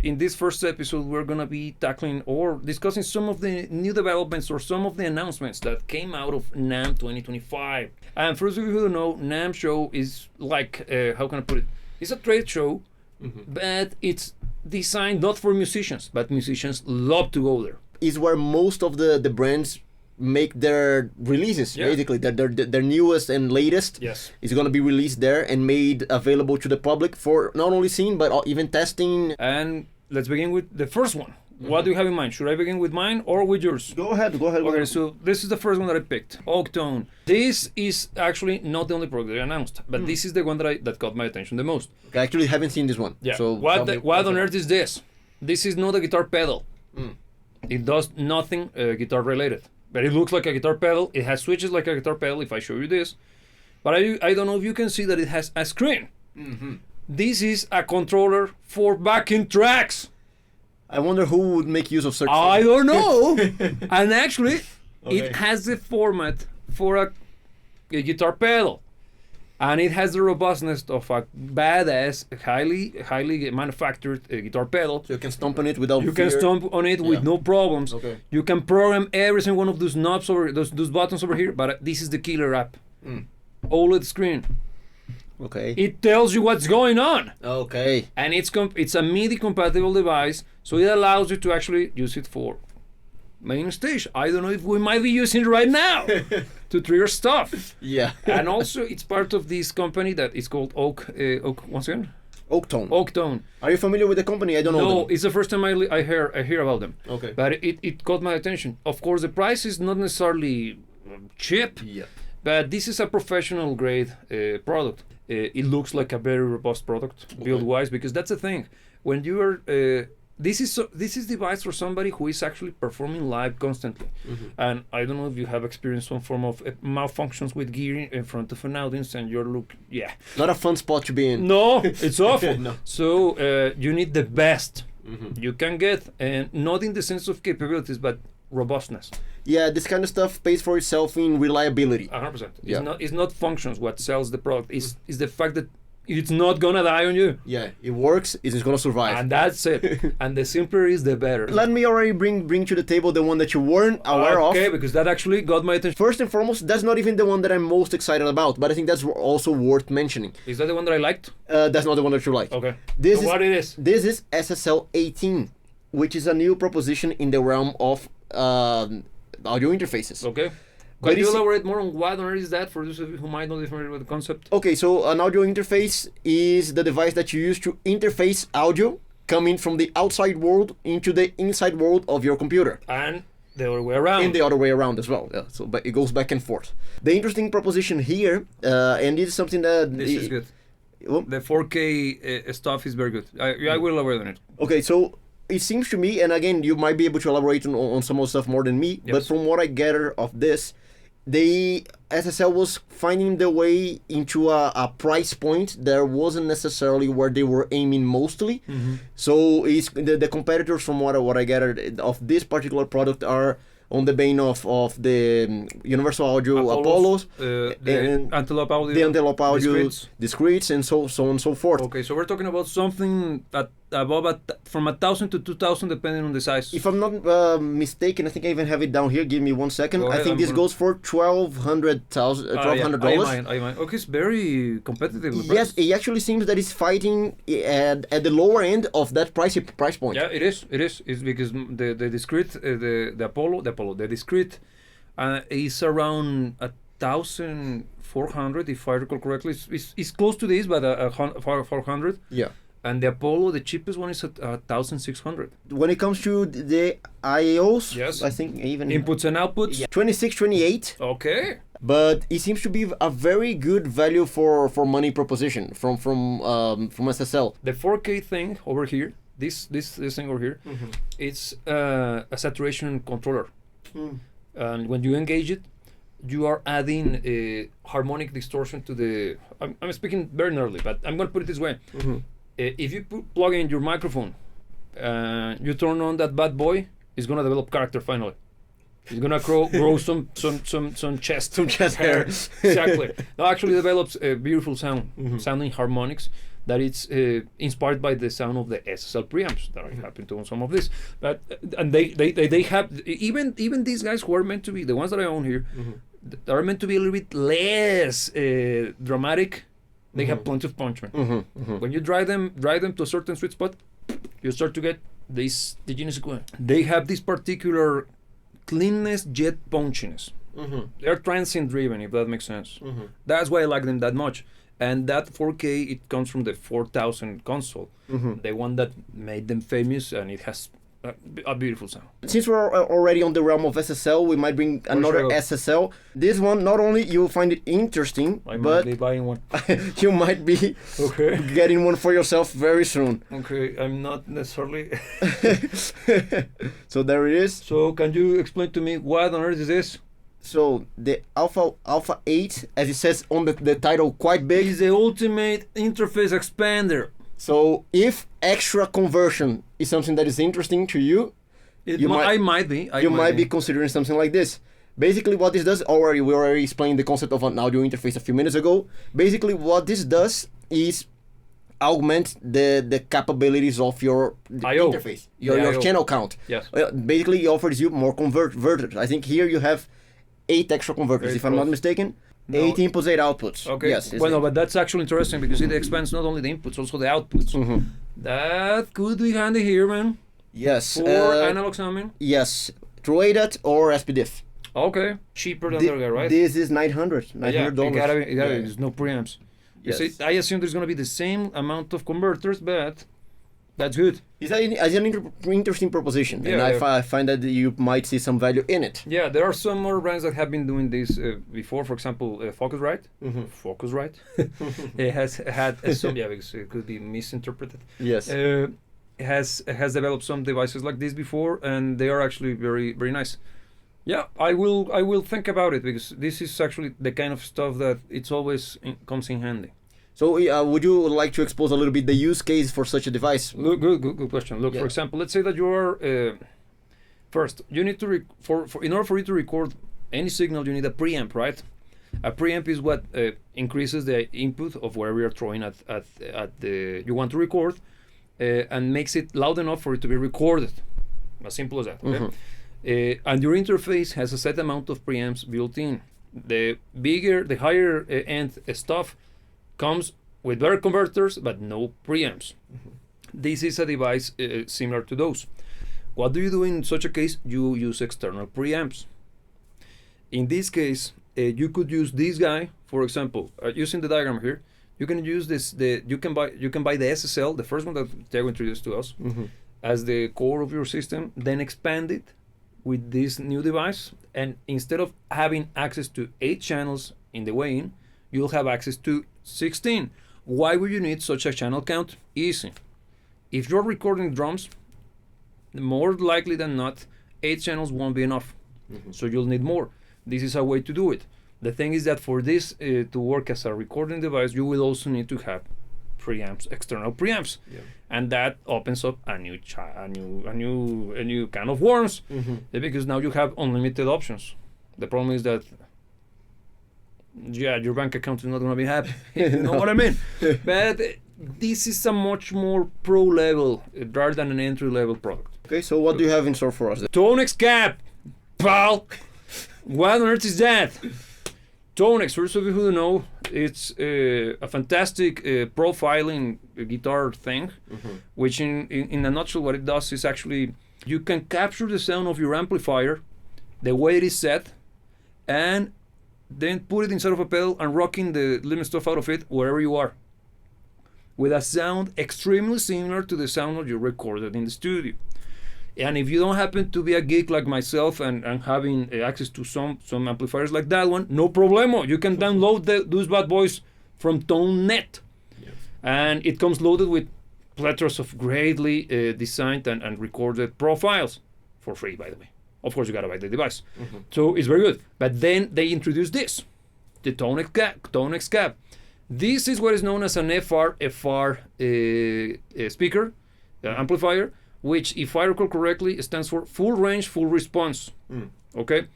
in this first episode, we're gonna be tackling or discussing some of the new developments or some of the announcements that came out of NAMM 2025. And for those of you who don't know, NAMM show is like, how can I put it? It's a trade show, but it's designed not for musicians, but musicians love to go there. Is where most of the brands make their releases, basically. Their newest and latest is going to be released there and made available to the public for not only seeing, but even testing. And let's begin with the first one. What do you have in mind? Should I begin with mine or with yours? Go ahead. Okay, so this is the first one that I picked, Oak Tone. This is actually not the only product they announced, but this is the one that caught my attention the most. I actually haven't seen this one. Yeah. So what on earth is this? This is not a guitar pedal. It does nothing guitar related. But it looks like a guitar pedal. It has switches like a guitar pedal if I show you this. But I don't know if you can see that it has a screen. This is a controller for backing tracks. I wonder who would make use of such I don't know. And actually, it has the format for a guitar pedal. And it has the robustness of a badass, highly manufactured guitar pedal. So you can stomp on it without You fear. can stomp on it with no problems. Okay. You can program every single one of those knobs over those buttons over here. But this is the killer app. OLED screen. Okay. It tells you what's going on. Okay. And it's a MIDI compatible device, so it allows you to actually use it for main stage. I don't know if we might be using it right now to trigger stuff. Yeah. And also, it's part of this company that is called Oak. Once again, Oak Tone. Oak Tone. Are you familiar with the company? I don't know. No, it's the first time I hear about them. Okay. But it caught my attention. Of course, the price is not necessarily cheap. Yeah. But this is a professional grade product. It looks like a very robust product build-wise, because that's the thing. When you are this is device for somebody who is actually performing live constantly. And I don't know if you have experienced some form of malfunctions with gear in front of an audience, and you're Not a fun spot to be in. No, it's awful. No. So you need the best you can get, and not in the sense of capabilities, but robustness. Yeah, this kind of stuff pays for itself in reliability. 100%. Yeah. It's not functions what sells the product. It's the fact that it's not gonna die on you. Yeah, it works. It's gonna survive. And that's it. And the simpler is, the better. Let me already bring to the table the one that you weren't aware of. Okay, because that actually got my attention. First and foremost, that's not even the one that I'm most excited about, but I think that's also worth mentioning. Is that the one that I liked? That's not the one that you like. Okay. This So what it is? This is SSL 18, which is a new proposition in the realm of audio interfaces. Okay. But Can you it's- elaborate more on what on earth is that for those of you who might not be familiar with the concept? Okay, so an audio interface is the device that you use to interface audio coming from the outside world into the inside world of your computer. And the other way around. And the other way around as well. Yeah, so but it goes back and forth. The interesting proposition here, and this is something that... This is good. Well, The 4K stuff is very good. I will elaborate on it. okay, so it seems to me, and again, you might be able to elaborate on some of the stuff more than me, but Yes. from what I gather of this, SSL was finding the way into a price point that wasn't necessarily where they were aiming mostly. So it's the competitors, from what I gathered of this particular product, are on the vein of the Universal Audio Apollos, the and Antelope Audio. the Antelope Audio Discretes. Discretes, and so on and so forth. Okay, so we're talking about something that above from 1,000 to 2,000 depending on the size. If I'm not mistaken, I think I even have it down here. Give me 1 second. Go I ahead, think I'm this gonna- goes for $1,200. I mind. Okay, it's very competitive. Yes, it actually seems that it's fighting at the lower end of that price point. Yeah, it is. It's because the discrete, the discrete is around 1,400 if I recall correctly. It's close to this, but 400. Yeah. And the Apollo, the cheapest one, is at 1,600. When it comes to the IOs, Yes. I think even Inputs and outputs. 26, 28. Okay. But it seems to be a very good value for money proposition from SSL. The 4K thing over here, this thing over here, it's a saturation controller. And when you engage it, you are adding a harmonic distortion to the. I'm speaking very nerdly, but I'm going to put it this way. If you plug in your microphone, you turn on that bad boy, it's going to develop character finally. It's going to grow some chest Some chest hair. Exactly. No, actually develops a beautiful sound, sounding harmonics that it's inspired by the sound of the SSL preamps that I happen to own some of this. But and they have even these guys who are meant to be the ones that I own here, that are meant to be a little bit less dramatic. They have plenty of punch, man. When you drive them to a certain sweet spot, you start to get this. They have this particular cleanness jet punchiness. They're transient driven, if that makes sense. That's why I like them that much. And that 4K, it comes from the 4000 console, the one that made them famous, and it has a beautiful sound. Since we're already on the realm of SSL, we might bring another SSL. This one, not only you'll find it interesting, I but might be buying one. you might be getting one for yourself very soon. Okay, I'm not necessarily. So there it is. So can you explain to me what on earth is this? So the Alpha 8, as it says on the title, quite big. Is the ultimate interface expander. So if extra conversion is something that is interesting to you, I might be considering something like this. Basically what this does, we already explained the concept of an audio interface a few minutes ago. Basically what this does is augment the capabilities of your interface, your channel count. Yes. Basically it offers you more converters. I think here you have 8 extra converters, if I'm not mistaken. No. 8 inputs, 8 outputs. Okay. Yes. Well, no, but that's actually interesting because it expands not only the inputs, also the outputs. That could be handy here, man. Yes. For analog sounding. Yes. Through ADAT or SPDIF. Okay. Cheaper than the other guy, right? This is $900. Yeah, it gotta be, there's no preamps. Yes. You see, I assume there's gonna be the same amount of converters, but that's good. It's an interesting proposition, and I find that you might see some value in it. Yeah, there are some more brands that have been doing this before. For example, Focusrite. Focusrite. It has had some, because it could be misinterpreted. Yes. Has developed some devices like this before, and they are actually very, very nice. Yeah, I will think about it because this is actually the kind of stuff that it's always comes in handy. So would you like to expose a little bit the use case for such a device? Good question. Look, for example, let's say that you are first. You need to in order for you to record any signal, you need a preamp, right? A preamp is what increases the input of where we are throwing at the you want to record, and makes it loud enough for it to be recorded. As simple as that. Okay? And your interface has a set amount of preamps built in. The higher end stuff comes with better converters but no preamps. This is a device similar to those. What do you do in such a case? You use external preamps. In this case, you could use this guy, for example, using the diagram here. You can use this. You can buy the SSL, the first one that Thiago introduced to us, as the core of your system. Then expand it with this new device, and instead of having access to 8 channels in the way in, you'll have access to 16. Why would you need such a channel count? Easy. If you're recording drums, more likely than not, 8 channels won't be enough. So you'll need more. This is a way to do it. The thing is that for this to work as a recording device, you will also need to have preamps, external preamps, and that opens up a new can of worms, because now you have unlimited options. The problem is that your bank account is not going to be happy. You know what I mean? But this is a much more pro level rather than an entry level product. Okay, so what do you have in store for us? Tonex cap, pal. What on earth is that? Tonex, for those of you who don't know, it's a fantastic profiling guitar thing, which in a nutshell what it does is actually you can capture the sound of your amplifier, the way it is set, and then put it inside of a pedal and rocking the limit stuff out of it wherever you are, with a sound extremely similar to the sound that you recorded in the studio. And if you don't happen to be a geek like myself and having access to some amplifiers like that one, no problemo. You can download those bad boys from ToneNet. And it comes loaded with plethoras of greatly designed and recorded profiles for free, by the way. Of course, you gotta buy the device. So it's very good. But then they introduced this, the Tonex cap. This is what is known as an FR speaker, amplifier, which, if I recall correctly, stands for full range, full response. Okay?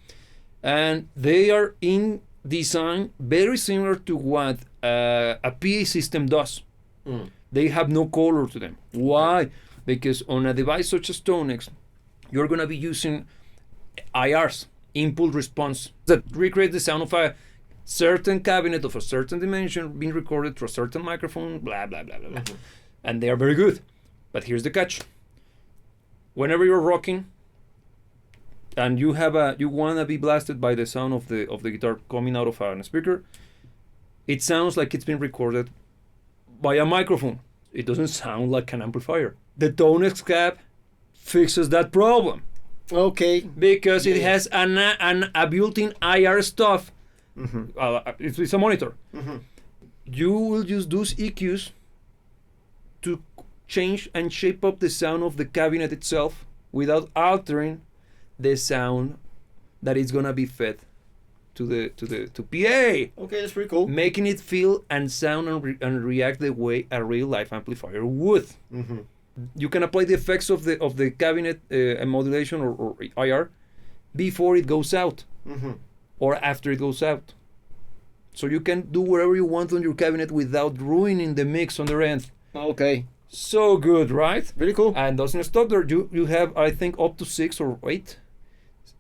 And they are in design very similar to what a PA system does. They have no color to them. Why? Because on a device such as Tonex, you're going to be using IRs, impulse response, that recreate the sound of a certain cabinet of a certain dimension being recorded through a certain microphone, blah, blah, blah, blah, blah. And they are very good. But here's the catch. Whenever you're rocking and you want to be blasted by the sound of the guitar coming out of a speaker, it sounds like it's been recorded by a microphone. It doesn't sound like an amplifier. The Tonex cap fixes that problem. Okay. Because it has a built-in IR stuff. It's a monitor. You will use those EQs to change and shape up the sound of the cabinet itself without altering the sound that is gonna be fed to PA. Okay, that's pretty cool. Making it feel and sound and react the way a real life amplifier would. You can apply the effects of the cabinet modulation or IR before it goes out or after it goes out. So you can do whatever you want on your cabinet without ruining the mix on the end. Okay. So good, right? Very cool. And doesn't stop there. You have, I think, up to 6 or 8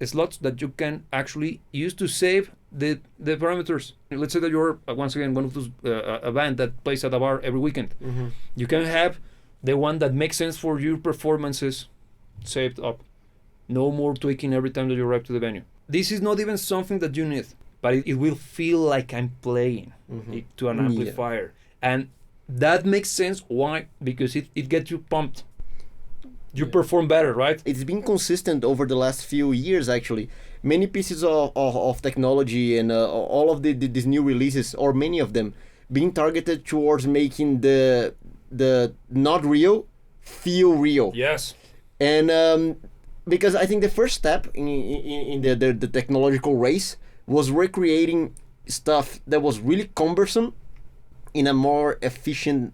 slots that you can actually use to save the parameters. Let's say that you're, once again, one of those a band that plays at a bar every weekend. You can have the one that makes sense for your performances saved up. No more tweaking every time that you arrive to the venue. This is not even something that you need, but it will feel like I'm playing to an amplifier. And that makes sense. Why? Because it gets you pumped. You perform better, right? It's been consistent over the last few years, actually. Many pieces of technology and all of these new releases, or many of them, being targeted towards making the not real feel real. Yes. And because I think the first step in the technological race was recreating stuff that was really cumbersome in a more efficient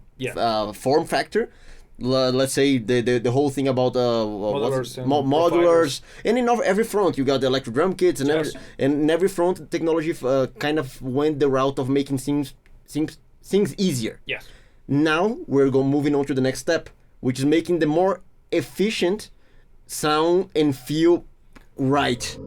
form factor. Let's say the whole thing about modulars, and in every front you got the electric drum kits, and in every front technology kind of went the route of making things easier. Yes. Now we're moving on to the next step, which is making the more efficient sound and feel right.